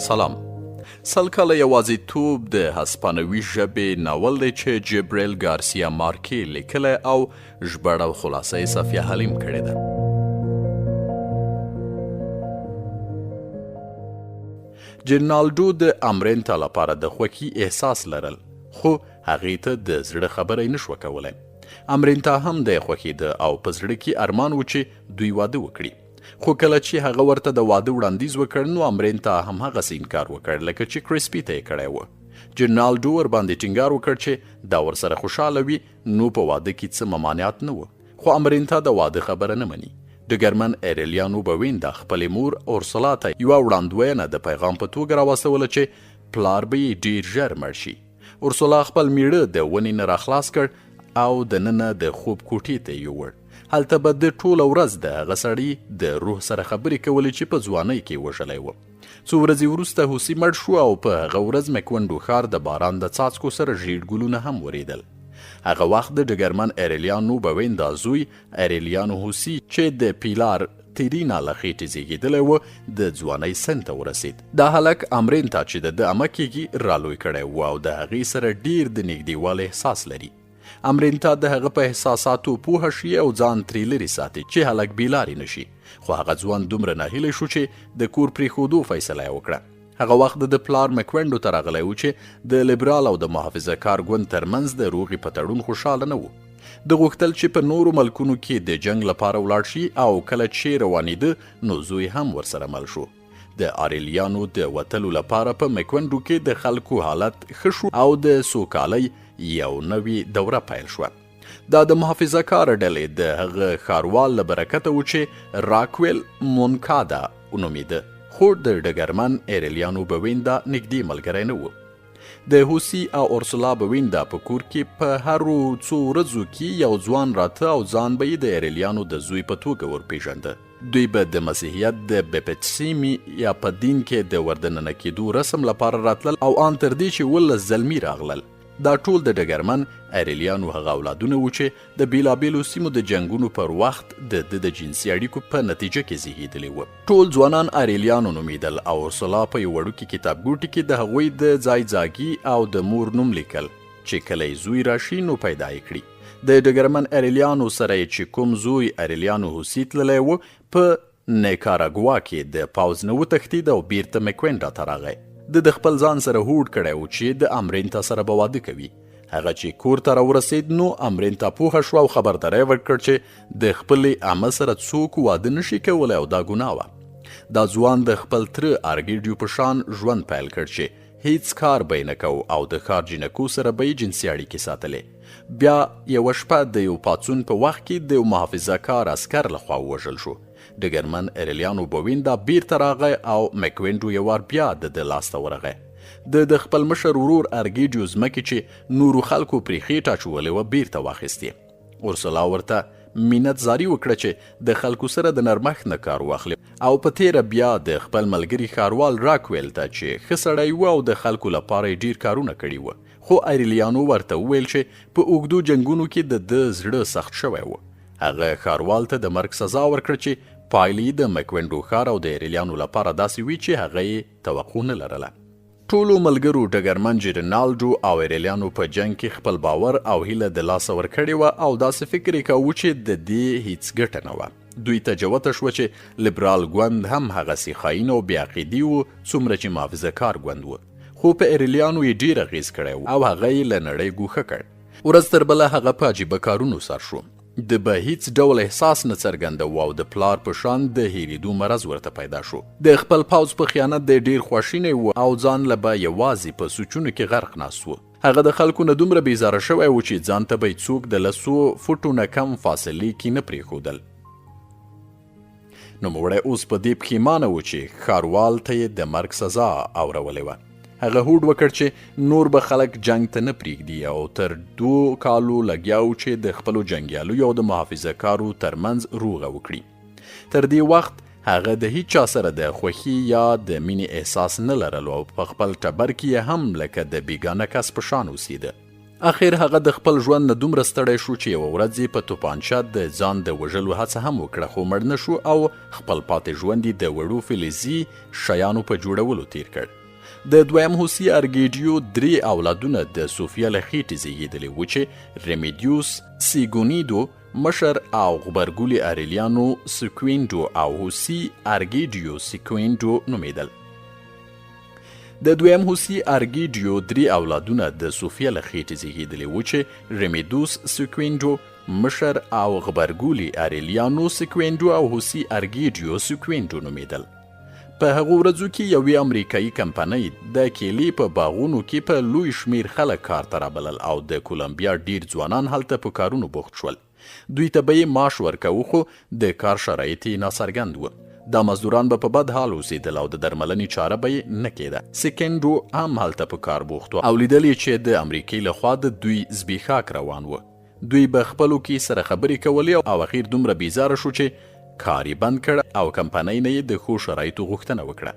سلام. سل کاله یوازيتوب د هسپانوي ژبې ناول دی چې جبريل ګارسيا مارکي لیکلی او ژباړه او خلاصه یې صفيه حليم کړې ده. جنالډو د امرین ته لپاره د خوښۍ احساس لرل، خو هغې ته د زړه خبره یې نشوه کولی. امرین ته هم د خوښېده او په زړه کې ارمان و چې دوی واده وکړي. خو کله چې هغه ورته د واده وړاندیز وکړ نو امرین ته هم هغسې انکار وکړ لکه چې کرسپي ته یې کړی و. جنالډو ورباندې ټینګار وکړ چې دا ورسره خوشحاله وي نو په واده کې څه ممانعت نه و، خو امرین ته د واده خبره نه مني. ډګرمن ایریلیانو بوینده خپلې مور اورسلا ته یوه وړاندوینه د پیغام په توګه راواستوله چې پلار به یې ډېر ژر مړ شي. اورسلا خپل میړه د ونې نه راخلاص کړ او دننه د خوب کوټې ته یوړ. هلته به د ټوله ورځ د هغه سړي د روح سره خبرې کولې چې په ځوانۍ کې وژلی و. څو ورځې وروسته هوسي مړ شو او په هغه ورځ مکونډو ښار د باران د څاڅکو سره ژیړ ګلونه هم وریدل. هغه وخت د ډګرمن ایریلیانو بوینده زوی ایریلیانو هوسي چې د پیلار تیرینا له خېټې زیږېدلی و د ځوانۍ سن ته ورسید. دا هلک امرین ته چې د عمه کېږي رالوی کړی و او د هغې سره ډیر د نږدېوالي احساس لري. امرین ته د هغه په احساساتو پوهه شي او ځان ترې لرې ساتي چې هلک بیلارې نشي. خو هغه ځوان دومره ناهیلی شو چې د کور پرېښودو فیصله یې وکړه. هغه وخت د پلار مکونډو ته راغلی و چې د لیبرال او د محافظه کار ګوند ترمنځ د روغې په تړون خوشحاله نه و. د غوښتل چې په نورو ملکونو کې د جنگ لپاره ولاړ شي او کله چې روانېده نو زوی هم ورسره مل شو. د آریلیانو د وتلو لپاره په مکونډو کې د خلکو حالت ښه شو او د سوکالۍ یو نوی دوره پیل شوه. دا د محافظه کار ډلې د هغه ښاروال له برکته و چې راکویل مونکادا ونومېده، خو د ډګرمن ایریلیانو بوینده نږدې ملګری نه و. د هوسي او اورسلا بوینده په کور کې په هرو څو ورځو کې یو ځوان راته او ځان به یې د ایریلیانو د زوی په توګه ورپېژنده. دوی به د مسیحیت د بپتسیمي یا په دین کې د وردننه کېدو رسم لپاره راتلل او ان تر دې چې 19 زلمي راغلل. دا ټول د ډګرمن ایریلیانو هغه اولادونه و چې د بیلابیلو سیمو د جنګونو پر وخت د جنسي اړیکو په نتیجه کې زیږېدلي و. ټول ځوانان ایریلیانو نومېدل او اورسلا په یو وړوکي کتابګوټي کې د هغوی د ځای ځاګي او د مور نوم لیکل چې کله یې زوی راشي نو پیدا یې کړي. د ډګرمن ایریلیانو سره چې کوم زوی ایریلیانو هوسي تللی و په نیکاراګوا کې د پاوز نه وتښتېد او بیرته مکونډا ته راغی. د خپل ځان سره هوډ کړی و چې د امرین ته سره به واده کوي. هغه چې کور ته راورسېد نو امرین ته پوهه شوه او خبرداری ورکړ چې د خپلې عمه سره څوک واده نشي کولی او دا ګناه وه. دا ځوان د خپل تره ارګیډیو په شان ژوند پیل کړ چې هیڅ کار به یې نه کو او د ښار جینکو سره به یې جنسي اړیکې ساتلې. بیا یوه شپه د یو پاڅون په وخت کې د یو محافظه کار عسکر لخوا ووژل شو. ډګرمن ایریلیانو بوینده بیرته راغی او مکونډو یو وار بیا د لاسته ورغی. د خپل مشر ورور ارګیډیو ځمکې چې نورو خلکو پرې خېټه اچولې وه بیرته واخیستې. اورسلا ورته مینت زاري وکړه چې د خلکو سره د نرمښت نه کار واخلي او په تیره بیا د خپل ملګري ښاروال راکویل ته چې ښه سړی و او د خلکو لپاره یې ډیر کارونه کړي وه. خو ایریلیانو ورته وویل چې په اوږدو جنګونو کې د زړه سخت شوی و. هغه ښاروال ته د مرګ سزا ورکړه چې پایلې د مکونډو ښار او د ایریلیانو لپاره داسې وي چې هغه یې توقع نه لرله. ټولو ملګرو ډګرمن جنالډو او ایریلیانو په جنګ کې خپل باور او هیله د لاسه ورکړې وه او داسې فکر یې کاوه چې د دې هیڅ ګټه نه وه. دوی ته جوته شوه چې لیبرال ګوند هم هغسې خاین او بېعقیدي و څومره چې محافظه کار ګوند و، خو په ایریلیانو یې ډېر اغېز کړی و او هغه یې له نړۍ ګوښه کړ. ورځ تر بله هغه په عجیبه کارونو سر شو. د به هیڅ ډول احساس نه څرګنده او د پلار په شان د هېرېدو مرض ورته پیدا شو. د خپل پوځ په خیانت د ډیر خواشینی و او ځان له به یوازې په سوچونو کې غرق ناست و. هغه د خلکو نه دومره بیزاره شوی و چې ځان ته به یې څوک د 100 فوټو نه کم فاصلې کې نه پرېښودل. نوموړی اوس په دې پښیمانه و چې ښاروال ته یې د مرګ سزا اورولې وه. هغه هوډ وکړ چې نور به خلک جنگ ته نه پرېږدي او تر 2 کالو لګیا و چې د خپلو جنګیالیو او د محافظه کارو ترمنځ روغه وکړي. تر دې وخت هغه د هیچ چا سره د خوښي یا د مینې احساس نه لرلو او په خپل ټبر کې هم لکه د بیګانه کس په شان اوسېده. اخر هغه د خپل ژوند نه دومره ستړی شو چې یوه ورځ یې په توپانچه د ځان د وژلو هڅه هم وکړه، خو مړ نه شو او خپل پاتې ژوند یې د وړو فلزي شیانو په جوړولو تیر کړ. د دویم هوسي ارګیډیو 3 اولادونه د صفيه له خېټې زیږېدلي وو چې ریمیډیوس سیګونیډو مشر او غبرګولي اریلیانو سکوینډو او هوسي ارګیډیو سکوینډو نومیدل. د دویم هوسي ارګیډیو 3 اولادونه د صفيه له خېټې زیږېدلي وو چې ریمیډوس سکوینډو مشر او غبرګولي اریلیانو سکوینډو او هوسي ارګیډیو سکوینډو نومیدل. په هغو ورځو کې یوې امریکایي کمپنۍ د کیلې په باغونو کې په لوی شمیر خلک کار ته رابلل او د کولمبیا ډیر ځوانان هلته په کارونو بوخت شول. دوی ته به یې معاش ورکوه خو د کار شرایط یې ناڅرګند وو. دا مزدوران به په بد حال اوسېدل او د درملنې چاره به یې نه کېده. سکینډو هم هلته په کار بوخت و او لیدل یې چې د امریکې لخوا د دوی زبېښاک روان و. دوی به خپلو کې سره خبرې کولې او اخیر دومره بیزاره شو چې کار یې بند کړ او کمپنۍ نه یې د ښو شرایطو غوښتنه وکړه.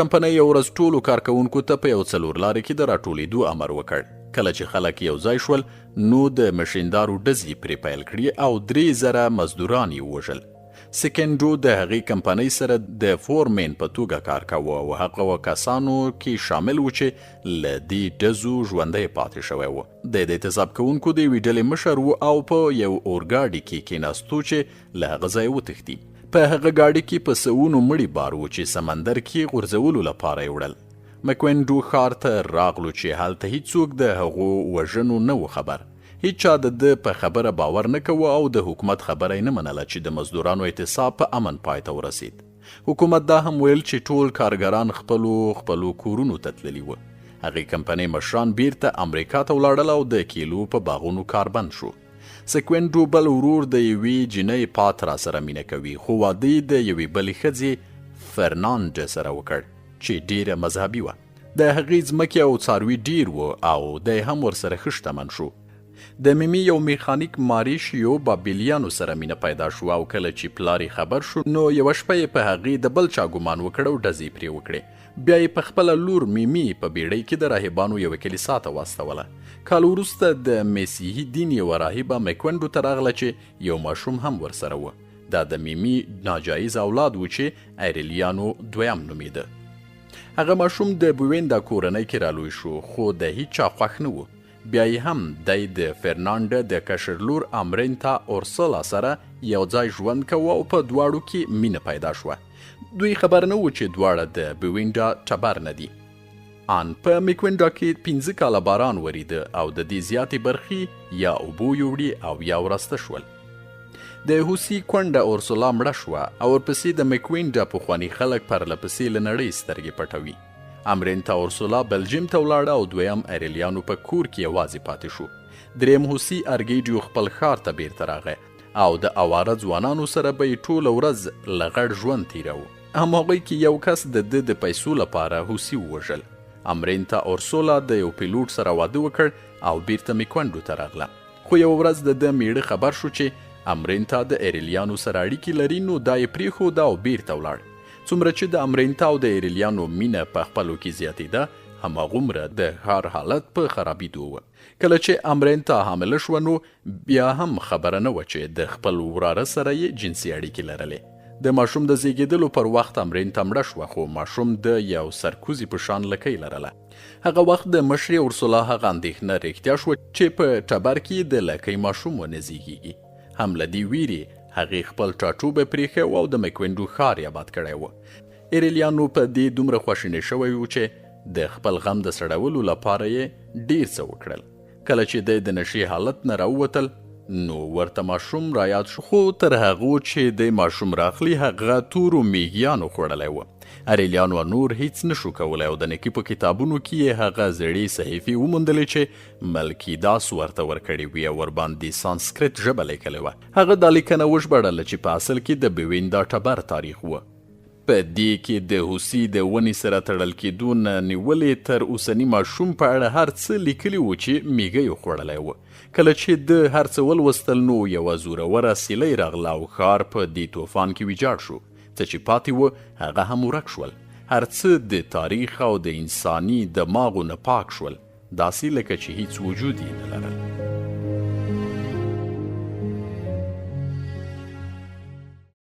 کمپنۍ یو ورځ ټولو کارکوونکو ته په یو څلور لارې کې د راټولېدو امر وکړ. کله چې خلک یو ځای شول نو د مشیندارو ډزې پرې پیل کړې او 3,000 مزدوران یې ووژل. سکینډو د هغې کمپنۍ سره د فورمین په توګه کار کاوه او هغه کسانو کې شامل و چې له دې ډزو ژوندی پاتې شوی و. د اعتصاب کوونکو د یوې ډلې مشر و او په یو اورګاډي کې کېناستو چې له هغه ځایه وتښتي. په هغه ګاډي کې په سوونو مړي بار و چې سمندر کې غورځولو لپاره یې وړل. مکوینډو ښار ته راغلو چې هلته هیڅوک د هغو وژنو نه و خبر. هیڅ چا د په خبره باور نه کوه او د حکومت خبره یې نه منله چې د مزدورانو اعتصاب په امن پای ته ورسید. حکومت دا هم ویل چې ټول کارګران خپلو کورونو ته تللي وو. هغې کمپنۍ مشران بیرته امریکا ته ولاړل او د کیلو په باغونو کار بند شو. سکوینډو بل ورور د یوې جینۍ پات را سره مینه کوي خو واده یې د یوې بلې ښځې فرنانډ سره وکړ چې ډیره مذهبي وه. د هغې ځمکې او څاروي ډیر وو او دی هم ورسره ښه شتمن شو. د میمی یو میخانیک ماریشیو بابلیانو سره مینه پیدا شو او کله چې پلاری خبر شو نو یوه شپه یې په هغې د بل چا ګمان وکړ او ډزې پرې وکړې. بیا یې په خپله لور میمی په بیړۍ کې د راهبانو یوه کلیسا ته واستوله. کال وروسته د مسیحي دین یوه راهبه مکوینډو ته راغله چې یو ماشوم هم ورسره و. دا د میمی ناجایز اولاد و چې ایریلیانو دویم نومیده. هغه ماشوم د بویندا کورنۍ کې رالوی شو خو د هیچ چا خوښ نه و. بیا یې هم دی د فرنانډ د کشر لور امرینتا اورسولا سره یو ځای ژوند کوه او په دواړو کې مینه پیدا شوه. دوی خبر نه و چې دواړه د بویندا ټبر نه دي. ان په میکوینډا کې 15 کاله باران وریده او د دې زیاتې برخې یا اوبو یوړي او یا ورسته شول. د هوسي کونډه اورسولا مړه شوه او ورپسې د میکوینډا پخواني خلک پرلپسې له نړۍ سترګې پټوي. امرینتا اورسولا بلجیم ته ولاړه او دویم ایریلیانو په کور کې یوازې پاتې شو. دریم هوسي ارګیډیو خپل ښار ته بیرته راغی او د اواره ځوانانو سره به یې ټوله ورځ له غټ ژوند تیروه. هماغوی کې یو کس د پیسو لپاره هوسي ووژل. امرینتا اورسولا د یو پیلوټ سره واده وکړ او بیرته میکوینډو ته راغله. خو یو ورځ د میړه خبر شو چې امرینتا د ایریلیانو سره اړیکې لري نو دا یې پرېښود او بیرته ولاړ. څومره چې د امرینتا او د ایریلیانو مینه په خپلو کې زیاتېده هماغومره د ښار حالت په خرابېدو و. کله چې امرینتا حامله شوه نو بیا هم خبره نه وه چې د خپل وراره سره یې جنسي اړیکې لرلې. د ماشوم د زیږېدلو پر وخت امرینتا مړه شوه خو ماشوم د یو سرکوزي په شان لکۍ لرله. هغه وخت د مشرې اورسولا هغه اندېښنه رښتیا شوه چې په ټبر کې د لکۍ ماشوم ونه زیږېږي. هم له دې ویرې هغې خپل ټاټوبه پرېښی او د میکوینډو ښار یې آباد کړی و. ایریلیانو په دې دومره خواشینی شوی و چې د خپل غم د سړولو لپاره یې ډیر څه وکړل. کله چې دی د نشې حالت نه راووتل نو ورته ماشوم رایاد شو خو تر هغو چې د ماشوم راخلي هغه تورو میږیانو خوړلی و. ایریلیانو نور هیڅ نشو کولی او د نیکي په کتابونو کې یې هغه زړې صحیفې وموندلې چې ملکي داس ورته ورکړې وي او ورباندې سانسکریت ژبه لیکلې وه. هغه دا لیکنه وژباړله چې په اصل کې د بویندا ټبر تاریخ و. په دې کې د هوسي د ونې سره تړل کېدو نه نیولې تر اوسني ماشوم په اړه هر څه لیکلي و چې میږی یې خوړلی و. کله چې د هر څه ولوستل نو یوه زوروره سیلۍ راغله او ښار په دې طوفان کې ویجاړ شو. څه چې پاتې و هغه هم ورک شول. هر څه د تاریخ او د انساني دماغو نه پاک شول. داسې لکه چې هیڅ وجود یې نه لرل.